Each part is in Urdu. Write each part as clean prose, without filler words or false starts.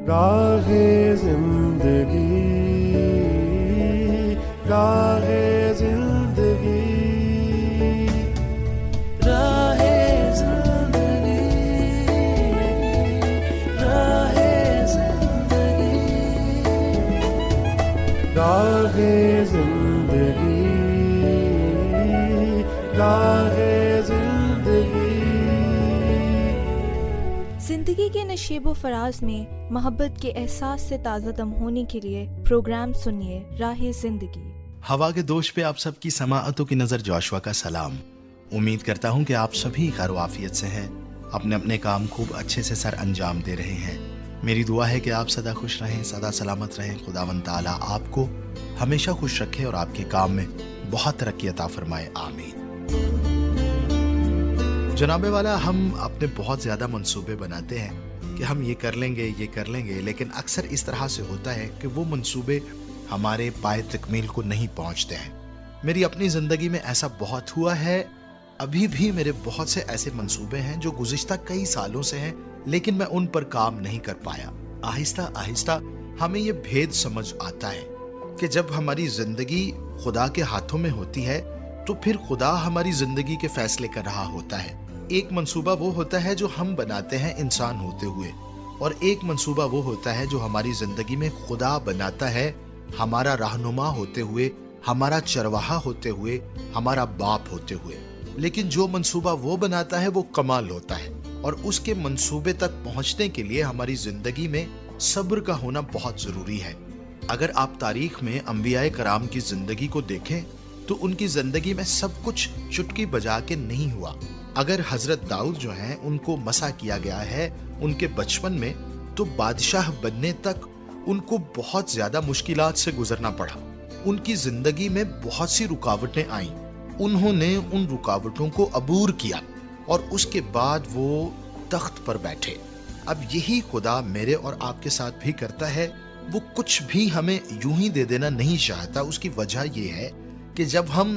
راہ زندگی، راہ زندگی، راہ زندگی، راہ زندگی، راہ زندگی، راہ زندگی۔ زندگی کے نشیب و فراز میں محبت کے احساس سے تازہ دم ہونے کے لیے پروگرام سنیے راہ زندگی۔ ہوا کے دوش پہ آپ سب کی سماعتوں کی نظر جوشوا کا سلام۔ امید کرتا ہوں کہ آپ سبھی خیر و عافیت سے ہیں، اپنے اپنے کام خوب اچھے سے سر انجام دے رہے ہیں۔ میری دعا ہے کہ آپ سدا خوش رہیں، سدا سلامت رہیں، خداوند تعالیٰ آپ کو ہمیشہ خوش رکھے اور آپ کے کام میں بہت ترقی عطا فرمائے، آمین۔ جناب والا، ہم اپنے بہت زیادہ منصوبے بناتے ہیں کہ ہم یہ کر لیں گے، یہ کر لیں گے، لیکن اکثر اس طرح سے ہوتا ہے کہ وہ منصوبے ہمارے پائے تکمیل کو نہیں پہنچتے ہیں۔ میری اپنی زندگی میں ایسا بہت ہوا ہے، ابھی بھی میرے بہت سے ایسے منصوبے ہیں جو گزشتہ کئی سالوں سے ہیں، لیکن میں ان پر کام نہیں کر پایا۔ آہستہ آہستہ ہمیں یہ بھید سمجھ آتا ہے کہ جب ہماری زندگی خدا کے ہاتھوں میں ہوتی ہے تو پھر خدا ہماری زندگی کے فیصلے کر رہا ہوتا ہے۔ ایک منصوبہ وہ ہوتا ہے جو ہم بناتے ہیں انسان ہوتے ہوئے، اور ایک منصوبہ وہ ہوتا ہے جو ہماری زندگی میں خدا بناتا ہے، ہمارا رہنما ہوتے ہوئے، ہمارا چرواہا ہوتے ہوئے، ہمارا باپ ہوتے ہوئے۔ لیکن جو منصوبہ وہ بناتا ہے وہ کمال ہوتا ہے، اور اس کے منصوبے تک پہنچنے کے لیے ہماری زندگی میں صبر کا ہونا بہت ضروری ہے۔ اگر آپ تاریخ میں انبیاء کرام کی زندگی کو دیکھیں تو ان کی زندگی میں سب کچھ چٹکی بجا کے نہیں ہوا۔ اگر حضرت داؤد جو ہیں ان کو مسح کیا گیا ہے ان کے بچپن میں، تو بادشاہ بننے تک ان کو بہت زیادہ مشکلات سے گزرنا پڑا۔ ان کی زندگی میں بہت سی رکاوٹیں آئیں، انہوں نے ان رکاوٹوں کو عبور کیا اور اس کے بعد وہ تخت پر بیٹھے۔ اب یہی خدا میرے اور آپ کے ساتھ بھی کرتا ہے، وہ کچھ بھی ہمیں یوں ہی دے دینا نہیں چاہتا۔ اس کی وجہ یہ ہے کہ جب ہم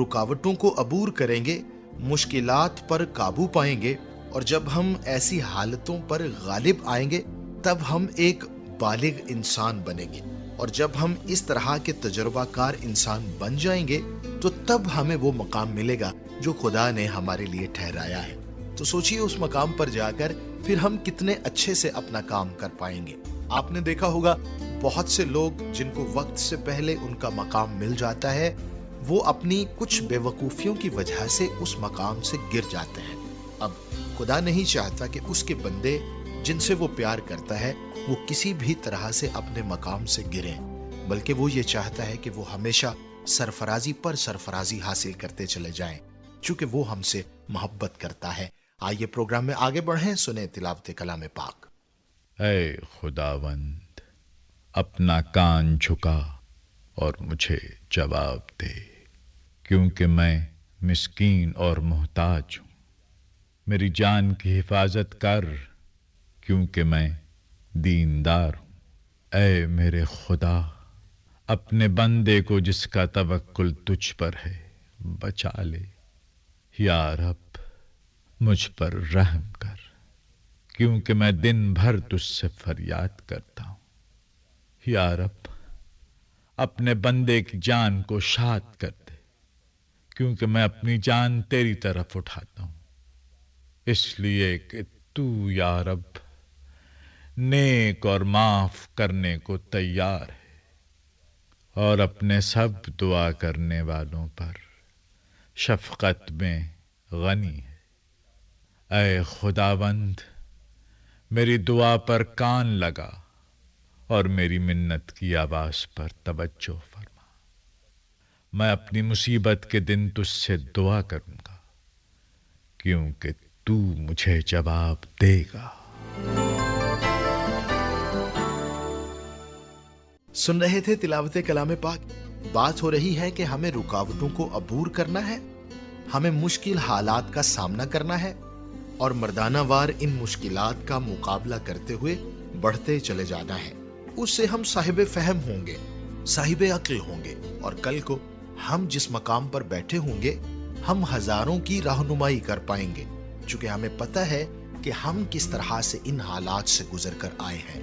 رکاوٹوں کو عبور کریں گے، مشکلات پر قابو پائیں گے، اور جب ہم ایسی حالتوں پر غالب آئیں گے، تب ہم ایک بالغ انسان بنیں گے، اور جب ہم اس طرح کے تجربہ کار انسان بن جائیں گے تو تب ہمیں وہ مقام ملے گا جو خدا نے ہمارے لیے ٹھہرایا ہے۔ تو سوچئے اس مقام پر جا کر پھر ہم کتنے اچھے سے اپنا کام کر پائیں گے۔ آپ نے دیکھا ہوگا بہت سے لوگ جن کو وقت سے پہلے ان کا مقام مل جاتا ہے، وہ اپنی کچھ بے وقوفیوں کی وجہ سے اس مقام سے گر جاتے ہیں۔ اب خدا نہیں چاہتا کہ اس کے بندے جن سے وہ پیار کرتا ہے وہ کسی بھی طرح سے اپنے مقام سے گریں، بلکہ وہ یہ چاہتا ہے کہ وہ ہمیشہ سرفرازی پر سرفرازی حاصل کرتے چلے جائیں، چونکہ وہ ہم سے محبت کرتا ہے۔ آئیے پروگرام میں آگے بڑھیں، سنیں تلاوت کلام پاک۔ اے خداوند، اپنا کان جھکا اور مجھے جواب دے، کیونکہ میں مسکین اور محتاج ہوں۔ میری جان کی حفاظت کر، کیونکہ میں دیندار ہوں۔ اے میرے خدا، اپنے بندے کو جس کا توکل تجھ پر ہے بچا لے۔ یا رب، مجھ پر رحم کر، کیونکہ میں دن بھر تجھ سے فریاد کرتا ہوں۔ یا رب، اپنے بندے کی جان کو شاد کر دے، کیونکہ میں اپنی جان تیری طرف اٹھاتا ہوں، اس لیے کہ تو یا رب نیک اور معاف کرنے کو تیار ہے، اور اپنے سب دعا کرنے والوں پر شفقت میں غنی ہے۔ اے خداوند، میری دعا پر کان لگا اور میری منت کی آواز پر توجہ فرما۔ میں اپنی مصیبت کے دن تجھ سے دعا کروں گا، کیونکہ تو مجھے جواب دے گا۔ سن رہے تھے تلاوت کلام پاک۔ بات ہو رہی ہے کہ ہمیں رکاوٹوں کو عبور کرنا ہے، ہمیں مشکل حالات کا سامنا کرنا ہے، اور مردانہ وار ان مشکلات کا مقابلہ کرتے ہوئے بڑھتے چلے جانا ہے۔ اس سے ہم صاحب فہم ہوں گے، صاحب عقل ہوں گے، اور کل کو ہم جس مقام پر بیٹھے ہوں گے ہم ہزاروں کی رہنمائی کر پائیں گے، چونکہ ہمیں پتہ ہے کہ ہم کس طرح سے ان حالات سے گزر کر آئے ہیں۔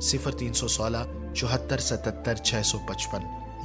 0316 74 77 655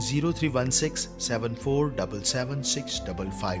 03167477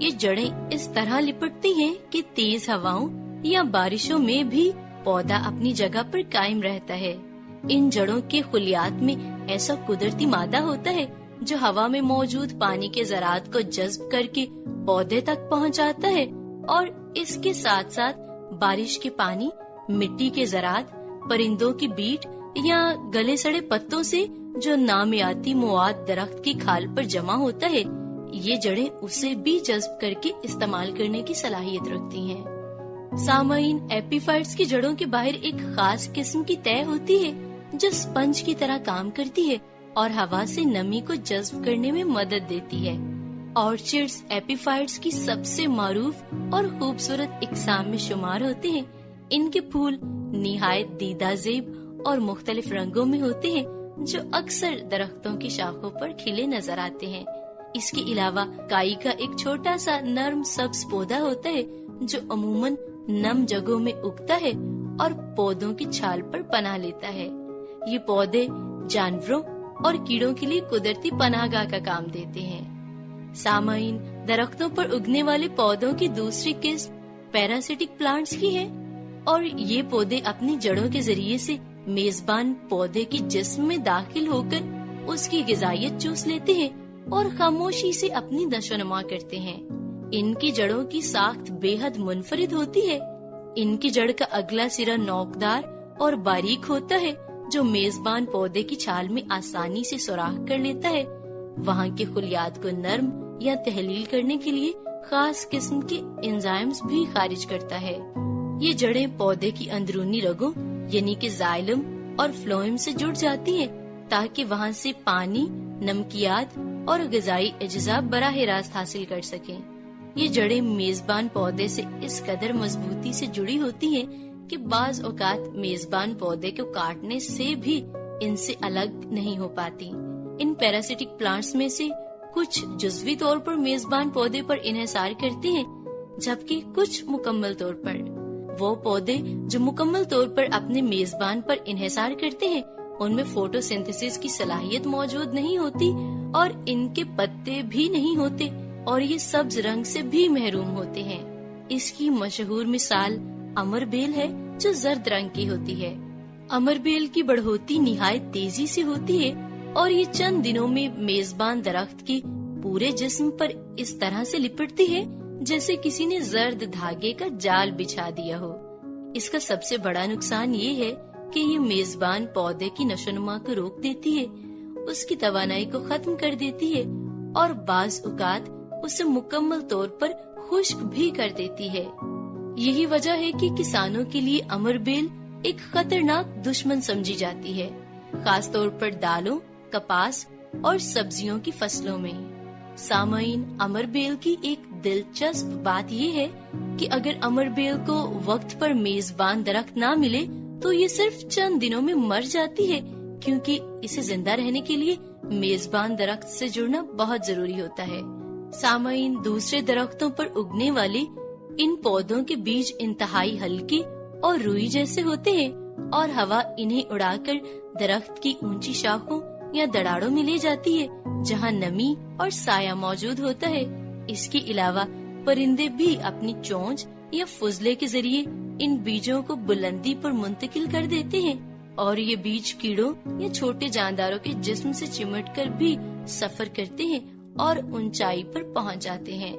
یہ جڑیں اس طرح لپٹتی ہیں کہ تیز ہواؤں یا بارشوں میں بھی پودا اپنی جگہ پر قائم رہتا ہے۔ ان جڑوں کے خلیات میں ایسا قدرتی مادہ ہوتا ہے جو ہوا میں موجود پانی کے ذرات کو جذب کر کے پودے تک پہنچاتا ہے، اور اس کے ساتھ ساتھ بارش کے پانی، مٹی کے ذرات، پرندوں کی بیٹ یا گلے سڑے پتوں سے جو نامیاتی مواد درخت کی کھال پر جمع ہوتا ہے، یہ جڑیں اسے بھی جذب کر کے استعمال کرنے کی صلاحیت رکھتی ہیں۔ سامعین، ایپی فائٹس کی جڑوں کے باہر ایک خاص قسم کی تہ ہوتی ہے جو اسپنج کی طرح کام کرتی ہے اور ہوا سے نمی کو جذب کرنے میں مدد دیتی ہے۔ آرچرڈز ایپی فائٹس کی سب سے معروف اور خوبصورت اقسام میں شمار ہوتے ہیں۔ ان کے پھول نہایت دیدہ زیب اور مختلف رنگوں میں ہوتے ہیں جو اکثر درختوں کی شاخوں پر کھلے نظر آتے ہیں۔ اس کے علاوہ کائی کا ایک چھوٹا سا نرم سبز پودا ہوتا ہے جو عموماً نم جگہوں میں اگتا ہے اور پودوں کی چھال پر پناہ لیتا ہے۔ یہ پودے جانوروں اور کیڑوں کے لیے قدرتی پناہ گاہ کا کام دیتے ہیں۔ سامعین، درختوں پر اگنے والے پودوں کی دوسری قسم پیراسٹک پلانٹس کی ہے، اور یہ پودے اپنی جڑوں کے ذریعے سے میزبان پودے کی جسم میں داخل ہو کر اس کی غذائیت چوس لیتے ہیں اور خاموشی سے اپنی نشو نما کرتے ہیں۔ ان کی جڑوں کی ساخت بے حد منفرد ہوتی ہے۔ ان کی جڑ کا اگلا سرا نوکدار اور باریک ہوتا ہے جو میزبان پودے کی چھال میں آسانی سے سوراخ کر لیتا ہے۔ وہاں کے خلیات کو نرم یا تحلیل کرنے کے لیے خاص قسم کے انزائمز بھی خارج کرتا ہے۔ یہ جڑیں پودے کی اندرونی رگوں یعنی کہ زائلم اور فلوئم سے جڑ جاتی ہیں تاکہ وہاں سے پانی، نمکیات اور غذائی اجزاء براہ راست حاصل کر سکیں۔ یہ جڑیں میزبان پودے سے اس قدر مضبوطی سے جڑی ہوتی ہیں کہ بعض اوقات میزبان پودے کو کاٹنے سے بھی ان سے الگ نہیں ہو پاتی۔ ان پیراسٹک پلانٹس میں سے کچھ جزوی طور پر میزبان پودے پر انحصار کرتے ہیں، جبکہ کچھ مکمل طور پر۔ وہ پودے جو مکمل طور پر اپنے میزبان پر انحصار کرتے ہیں ان میں فوٹو سنتھسس کی صلاحیت موجود نہیں ہوتی اور ان کے پتے بھی نہیں ہوتے اور یہ سبز رنگ سے بھی محروم ہوتے ہیں۔ اس کی مشہور مثال امر بیل ہے جو زرد رنگ کی ہوتی ہے۔ امر بیل کی بڑھوتی نہایت تیزی سے ہوتی ہے اور یہ چند دنوں میں میزبان درخت کی پورے جسم پر اس طرح سے لپٹتی ہے جیسے کسی نے زرد دھاگے کا جال بچھا دیا ہو۔ اس کا سب سے بڑا نقصان یہ ہے کہ یہ میزبان پودے کی نشوونما کو روک دیتی ہے، اس کی توانائی کو ختم کر دیتی ہے اور بعض اوقات اسے مکمل طور پر خشک بھی کر دیتی ہے۔ یہی وجہ ہے کہ کسانوں کے لیے امر بیل ایک خطرناک دشمن سمجھی جاتی ہے، خاص طور پر دالوں، کپاس اور سبزیوں کی فصلوں میں۔ سامعین، امر بیل کی ایک دلچسپ بات یہ ہے کہ اگر امر بیل کو وقت پر میزبان درخت نہ ملے تو یہ صرف چند دنوں میں مر جاتی ہے، کیونکہ اسے زندہ رہنے کے لیے میزبان درخت سے جڑنا بہت ضروری ہوتا ہے۔ سامعین، دوسرے درختوں پر اگنے والے ان پودوں کے بیج انتہائی ہلکے اور روئی جیسے ہوتے ہیں اور ہوا انہیں اڑا کر درخت کی اونچی شاخوں یا دڑاڑوں میں لے جاتی ہے جہاں نمی اور سایہ موجود ہوتا ہے۔ اس کے علاوہ پرندے بھی اپنی چونچ یا فضلے کے ذریعے ان بیجوں کو بلندی پر منتقل کر دیتے ہیں اور یہ بیج کیڑوں یا چھوٹے جانداروں کے جسم سے چمٹ کر بھی سفر کرتے ہیں اور اونچائی پر پہنچ جاتے ہیں۔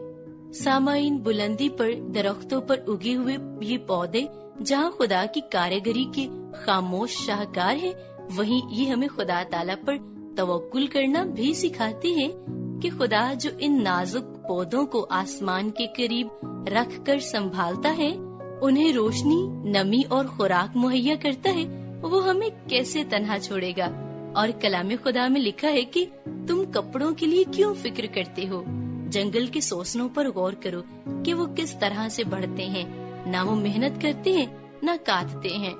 سامعین، بلندی پر درختوں پر اگے ہوئے یہ پودے جہاں خدا کی کاریگری کے خاموش شاہکار ہیں، وہیں یہ ہمیں خدا تعالیٰ پر توکل کرنا بھی سکھاتے ہیں کہ خدا جو ان نازک پودوں کو آسمان کے قریب رکھ کر سنبھالتا ہے، انہیں روشنی، نمی اور خوراک مہیا کرتا ہے، وہ ہمیں کیسے تنہا چھوڑے گا۔ اور کلام خدا میں لکھا ہے کہ تم کپڑوں کے لیے کیوں فکر کرتے ہو؟ جنگل کے سوسنوں پر غور کرو کہ وہ کس طرح سے بڑھتے ہیں، نہ وہ محنت کرتے ہیں نہ کاٹتے ہیں۔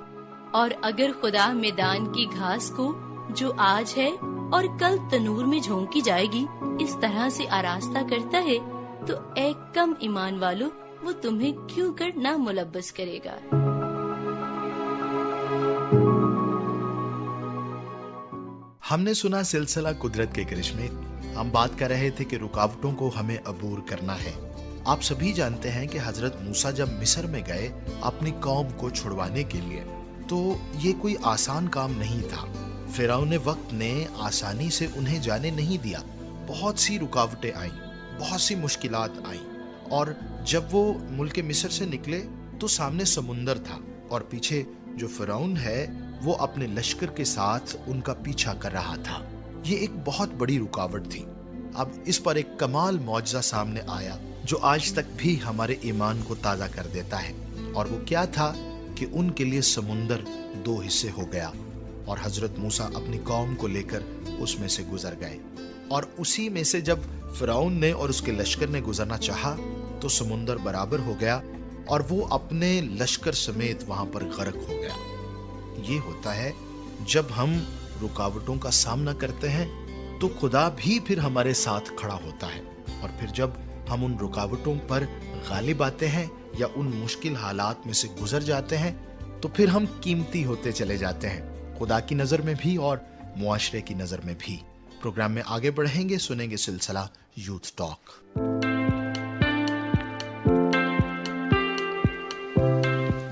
اور اگر خدا میدان کی گھاس کو جو آج ہے اور کل تنور میں جھونکی جائے گی اس طرح سے آراستہ کرتا ہے تو اے کم ایمان والو، وہ تمہیں کیوں کر نہ ملبس کرے گا۔ ہم نے سنا سلسلہ قدرت کے کرشمے۔ ہم بات کر رہے تھے کہ رکاوٹوں کو ہمیں عبور کرنا ہے۔ آپ سبھی جانتے ہیں کہ حضرت موسیٰ جب مصر میں گئے اپنی قوم کو چھڑوانے کے لیے تو یہ کوئی آسان کام نہیں تھا. فرعون وقت نے آسانی سے انہیں جانے نہیں دیا. بہت سی رکاوٹیں آئیں, بہت سی مشکلات آئیں, اور جب وہ ملک مصر سے نکلے تو سامنے سمندر تھا اور پیچھے جو فرعون ہے وہ اپنے لشکر کے ساتھ ان کا پیچھا کر رہا تھا. یہ ایک بہت بڑی رکاوٹ تھی. اب اس پر ایک کمال معجزہ سامنے آیا جو آج تک بھی ہمارے ایمان کو تازہ کر دیتا ہے, اور وہ کیا تھا کہ ان کے لیے سمندر 2 حصے ہو گیا اور حضرت موسیٰ اپنی قوم کو لے کر اس میں سے گزر گئے. اور اسی میں سے جب فرعون نے اور اس کے لشکر نے گزرنا چاہا تو سمندر برابر ہو گیا اور وہ اپنے لشکر سمیت وہاں پر غرق ہو گیا. یہ ہوتا ہے جب ہم رکاوٹوں کا سامنا کرتے ہیں تو خدا بھی پھر ہمارے ساتھ کھڑا ہوتا ہے, اور پھر جب ہم ان رکاوٹوں پر غالب آتے ہیں یا ان مشکل حالات میں سے گزر جاتے ہیں تو پھر ہم قیمتی ہوتے چلے جاتے ہیں, خدا کی نظر میں بھی اور معاشرے کی نظر میں بھی. پروگرام میں آگے بڑھیں گے, سنیں گے سلسلہ یوتھ ٹاک.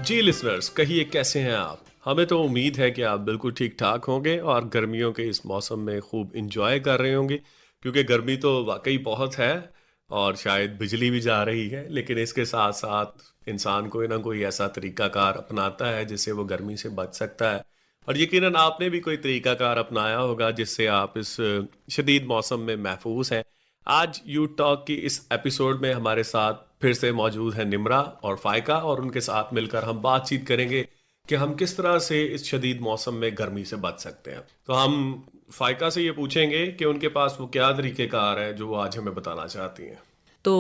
جی لسنرز, کہیے کیسے ہیں آپ؟ ہمیں تو امید ہے کہ آپ بالکل ٹھیک ٹھاک ہوں گے اور گرمیوں کے اس موسم میں خوب انجوائے کر رہے ہوں گے, کیونکہ گرمی تو واقعی بہت ہے اور شاید بجلی بھی جا رہی ہے, لیکن اس کے ساتھ ساتھ انسان کوئی نہ کوئی ایسا طریقہ کار اپناتا ہے جس سے وہ گرمی سے بچ سکتا ہے. اور یقیناً آپ نے بھی کوئی طریقہ کار اپنایا ہوگا جس سے آپ اس شدید موسم میں محفوظ ہیں. آج یوتھ ٹاک کی اس ایپیسوڈ میں ہمارے ساتھ پھر سے موجود ہیں نمرا اور فائقہ, اور ان کے ساتھ مل کر ہم بات چیت کریں گے کہ ہم کس طرح سے اس شدید موسم میں گرمی سے بچ سکتے ہیں. تو ہم فائقہ سے یہ پوچھیں گے کہ ان کے پاس وہ کیا طریقہ کار ہے جو وہ آج ہمیں بتانا چاہتی ہیں. تو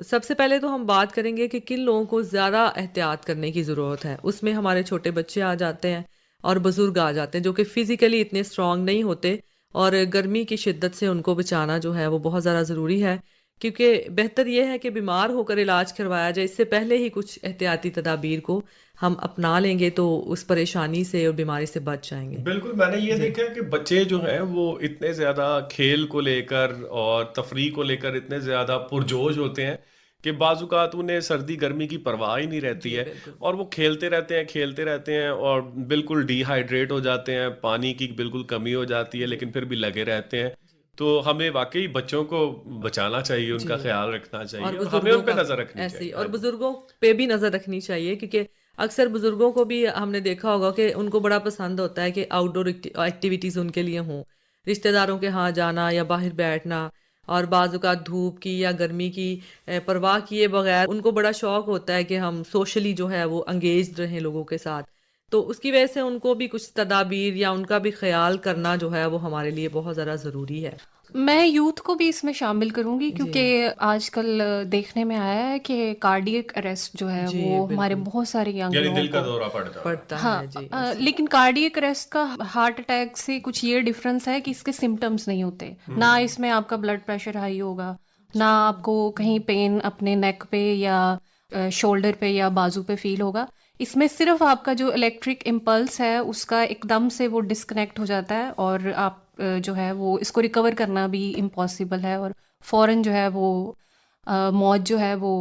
سب سے پہلے تو ہم بات کریں گے کہ کن لوگوں کو زیادہ احتیاط کرنے کی ضرورت ہے. اس میں ہمارے چھوٹے بچے آ جاتے ہیں اور بزرگ آ جاتے ہیں جو کہ فزیکلی اتنے اسٹرانگ نہیں ہوتے, اور گرمی کی شدت سے ان کو بچانا جو ہے وہ بہت زیادہ ضروری ہے, کیونکہ بہتر یہ ہے کہ بیمار ہو کر علاج کروایا جائے. اس سے پہلے ہی کچھ احتیاطی تدابیر کو ہم اپنا لیں گے تو اس پریشانی سے اور بیماری سے بچ جائیں گے. بالکل, میں نے یہ دیکھا کہ بچے جو ہیں وہ اتنے زیادہ کھیل کو لے کر اور تفریح کو لے کر اتنے زیادہ پرجوش ہوتے ہیں کہ بعض اوقات انہیں سردی گرمی کی پرواہ ہی نہیں رہتی ہے, اور وہ کھیلتے رہتے ہیں اور بالکل ڈی ہائیڈریٹ ہو جاتے ہیں, پانی کی بالکل کمی ہو جاتی ہے, لیکن پھر بھی لگے رہتے ہیں. تو ہمیں واقعی بچوں کو بچانا چاہیے, ان کا خیال رکھنا چاہیے, اور ہمیں ان پہ نظر رکھنی چاہیے, اور بزرگوں پہ بھی نظر رکھنی چاہیے, کیونکہ اکثر بزرگوں کو بھی ہم نے دیکھا ہوگا کہ ان کو بڑا پسند ہوتا ہے کہ آؤٹ ڈور ایکٹیویٹیز ان کے لیے ہوں, رشتہ داروں کے ہاں جانا یا باہر بیٹھنا, اور بعض اوقات دھوپ کی یا گرمی کی پرواہ کیے بغیر ان کو بڑا شوق ہوتا ہے کہ ہم سوشلی جو ہے وہ انگیجڈ رہیں لوگوں کے ساتھ. تو اس کی وجہ سے ان کو بھی کچھ تدابیر یا ان کا بھی خیال کرنا جو ہے وہ ہمارے لیے بہت زیادہ ضروری ہے. میں یوتھ کو بھی اس میں شامل کروں گی, کیونکہ آج کل دیکھنے میں آیا ہے کہ کارڈیک اریسٹ جو ہے وہ ہمارے بہت سارے ینگ لوگوں دل کا دورہ پڑتا ہے, لیکن کارڈیک اریسٹ کا ہارٹ اٹیک سے کچھ یہ ڈفرنس ہے کہ اس کے سمٹمز نہیں ہوتے, نہ اس میں آپ کا بلڈ پریشر ہائی ہوگا, نہ آپ کو کہیں پین اپنے نیک پہ یا شولڈر پہ یا بازو پہ فیل ہوگا. اس میں صرف آپ کا جو الیکٹرک امپلس ہے اس کا ایک دم سے وہ ڈسکنیکٹ ہو جاتا ہے, اور آپ جو ہے وہ اس کو ریکور کرنا بھی امپاسبل ہے, اور فوراً جو ہے وہ موت جو ہے وہ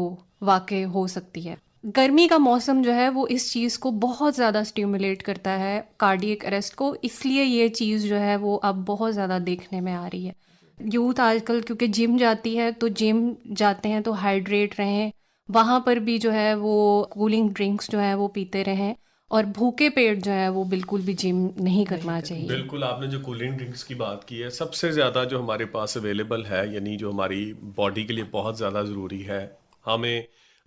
واقع ہو سکتی ہے. گرمی کا موسم جو ہے وہ اس چیز کو بہت زیادہ اسٹیمولیٹ کرتا ہے, کارڈیک اریسٹ کو, اس لیے یہ چیز جو ہے وہ اب بہت زیادہ دیکھنے میں آ رہی ہے. یوتھ آج کل کیونکہ جم جاتی ہے تو جم جاتے ہیں تو ہائیڈریٹ رہیں, وہاں پر بھی جو ہے وہ کولنگ ڈرنکس جو ہے وہ پیتے رہیں, اور بھوکے پیٹ جو ہے وہ بالکل بھی جم نہیں کرنا چاہیے. بالکل, آپ نے جو کولنگ ڈرنکس کی بات کی ہے, سب سے زیادہ جو ہمارے پاس اویلیبل ہے, یعنی جو ہماری باڈی کے لیے بہت زیادہ ضروری ہے, ہمیں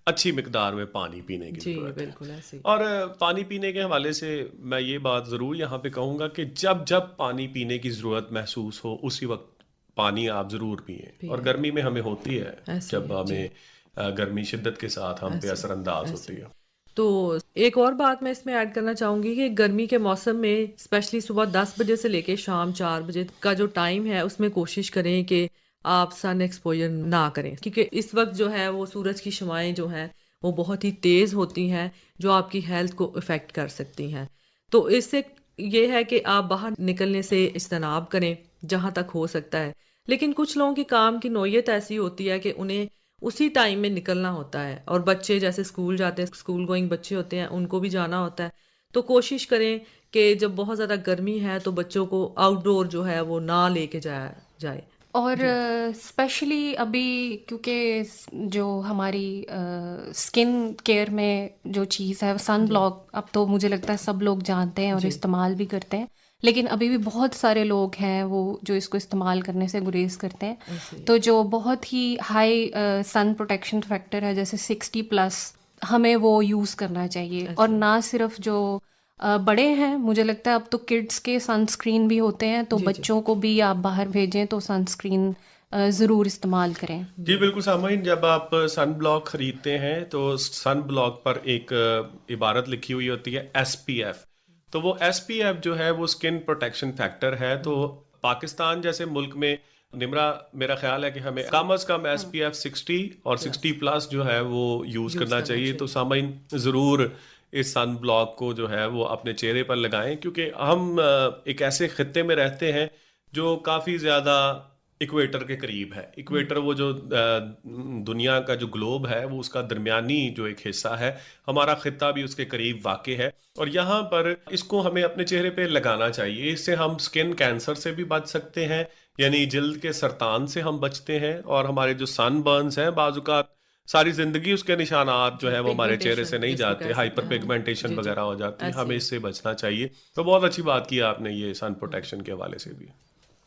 اچھی مقدار میں پانی پینے کی ضرورت ہے. اور پانی پینے کے حوالے سے میں یہ بات ضرور یہاں پہ کہوں گا کہ جب پانی پینے کی ضرورت محسوس ہو اسی وقت پانی آپ ضرور پئیں, اور گرمی میں ہمیں ہوتی ہے جب ہمیں گرمی شدت کے ساتھ ہم پہ اثر انداز ہوتی ہے. تو ایک اور بات میں اس میں ایڈ کرنا چاہوں گی کہ گرمی کے موسم میں اسپیشلی صبح 10 بجے سے لے کے شام 4 بجے کا جو ٹائم ہے اس میں کوشش کریں کہ آپ سن ایکسپوجر نہ کریں, کیونکہ اس وقت جو ہے وہ سورج کی شعاعیں جو ہیں وہ بہت ہی تیز ہوتی ہیں جو آپ کی ہیلتھ کو افیکٹ کر سکتی ہیں. تو اس سے یہ ہے کہ آپ باہر نکلنے سے اجتناب کریں جہاں تک ہو سکتا ہے, لیکن کچھ لوگوں کی کام کی نوعیت ایسی ہوتی ہے کہ انہیں اسی ٹائم میں نکلنا ہوتا ہے. اور بچے جیسے اسکول جاتے ہیں، اسکول گوئنگ بچے ہوتے ہیں، ان کو بھی جانا ہوتا ہے. تو کوشش کریں کہ جب بہت زیادہ گرمی ہے تو بچوں کو آؤٹ ڈور جو ہے وہ نہ لے کے جائے. اور اسپیشلی ابھی کیونکہ جو ہماری اسکن کیئر میں جو چیز ہے سن بلاک، اب تو مجھے لگتا ہے سب لوگ جانتے ہیں اور استعمال بھی کرتے ہیں، لیکن ابھی بھی بہت سارے لوگ ہیں وہ جو اس کو استعمال کرنے سے گریز کرتے ہیں. تو جو بہت ہی ہائی سن پروٹیکشن فیکٹر ہے جیسے 60+، ہمیں وہ یوز کرنا چاہیے. اور نہ صرف جو بڑے ہیں، مجھے لگتا ہے اب تو کڈس کے سن اسکرین بھی ہوتے ہیں، تو بچوں کو بھی آپ باہر بھیجیں تو سن اسکرین ضرور استعمال کریں. جی بالکل سامعین، جب آپ سن بلاک خریدتے ہیں تو سن بلاک پر ایک عبارت لکھی ہوئی ہوتی ہے SPF. تو وہ SPF جو ہے وہ سکن پروٹیکشن فیکٹر ہے. تو پاکستان جیسے ملک میں نمرا میرا خیال ہے کہ ہمیں کم از کم SPF 60 اور 60+ جو ہے وہ یوز کرنا چاہیے. تو سامعین ضرور اس سن بلاک کو جو ہے وہ اپنے چہرے پر لگائیں، کیونکہ ہم ایک ایسے خطے میں رہتے ہیں جو کافی زیادہ ایکویٹر کے قریب ہے. ایکویٹر وہ جو دنیا کا جو گلوب ہے وہ اس کا درمیانی جو ایک حصہ ہے، ہمارا خطہ بھی اس کے قریب واقع ہے. اور یہاں پر اس کو ہمیں اپنے چہرے پہ لگانا چاہیے. اس سے ہم سکن کینسر سے بھی بچ سکتے ہیں، یعنی جلد کے سرطان سے ہم بچتے ہیں. اور ہمارے جو سن برنز ہیں، بعض اوقات ساری زندگی اس کے نشانات جو ہے وہ ہمارے چہرے سے نہیں جاتے، ہائپر پیگمنٹیشن وغیرہ ہو جاتی ہے، ہمیں اس سے بچنا چاہیے. تو بہت اچھی بات کی آپ نے یہ سن پروٹیکشن کے حوالے سے بھی.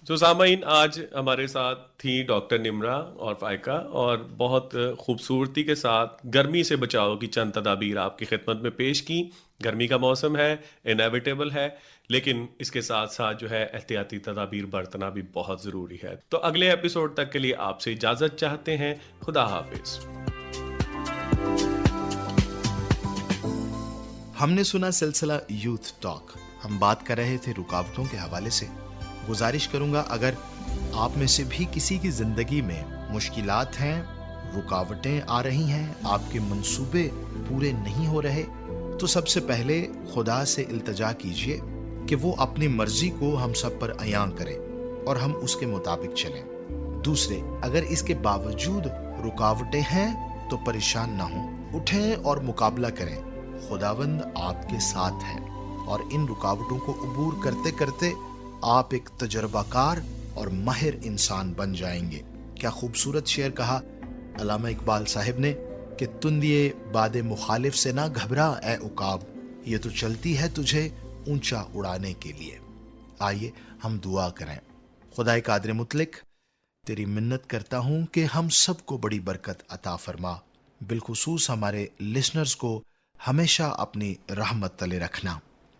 تو سامعین، آج ہمارے ساتھ تھی ڈاکٹر نمرا اور فائقہ، اور بہت خوبصورتی کے ساتھ گرمی سے بچاؤ کی چند تدابیر آپ کی خدمت میں پیش کی. گرمی کا موسم ہے، انیویٹیبل ہے، لیکن اس کے ساتھ ساتھ جو ہے احتیاطی تدابیر برتنا بھی بہت ضروری ہے. تو اگلے ایپیسوڈ تک کے لیے آپ سے اجازت چاہتے ہیں. خدا حافظ. ہم نے سنا سلسلہ یوتھ ٹاک. ہم بات کر رہے تھے رکاوٹوں کے حوالے سے. گزارش کروں گا اگر آپ میں سے بھی کسی کی زندگی میں مشکلات ہیں، رکاوٹیں آ رہی ہیں، آپ کے منصوبے پورے نہیں ہو رہے، تو سب سے پہلے خدا سے التجا کیجئے کہ وہ اپنی مرضی کو ہم سب پر عیاں کرے اور ہم اس کے مطابق چلیں. دوسرے، اگر اس کے باوجود رکاوٹیں ہیں تو پریشان نہ ہوں، اٹھیں اور مقابلہ کریں. خداوند آپ کے ساتھ ہے اور ان رکاوٹوں کو عبور کرتے کرتے آپ ایک تجربہ کار اور ماہر انسان بن جائیں گے. کیا خوبصورت شعر کہا علامہ اقبال صاحب نے کہ تندیے باد مخالف سے نہ گھبرا اے عقاب، یہ تو چلتی ہے تجھے اونچا اڑانے کے لیے. آئیے ہم دعا کریں. خدائے قادر مطلق، تیری منت کرتا ہوں کہ ہم سب کو بڑی برکت عطا فرما، بالخصوص ہمارے لسنرز کو ہمیشہ اپنی رحمت تلے رکھنا.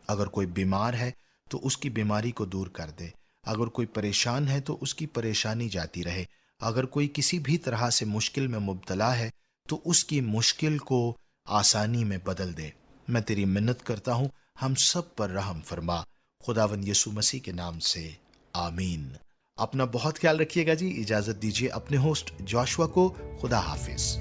اگر کوئی بیمار ہے تو اس کی بیماری کو دور کر دے، اگر کوئی پریشان ہے تو اس کی پریشانی جاتی رہے، اگر کوئی کسی بھی طرح سے مشکل میں مبتلا ہے تو اس کی مشکل کو آسانی میں بدل دے. میں تیری منت کرتا ہوں، ہم سب پر رحم فرما. خداوند یسوع مسیح کے نام سے آمین. اپنا بہت خیال رکھیے گا جی. اجازت دیجیے اپنے ہوسٹ جاشوا کو. خدا حافظ.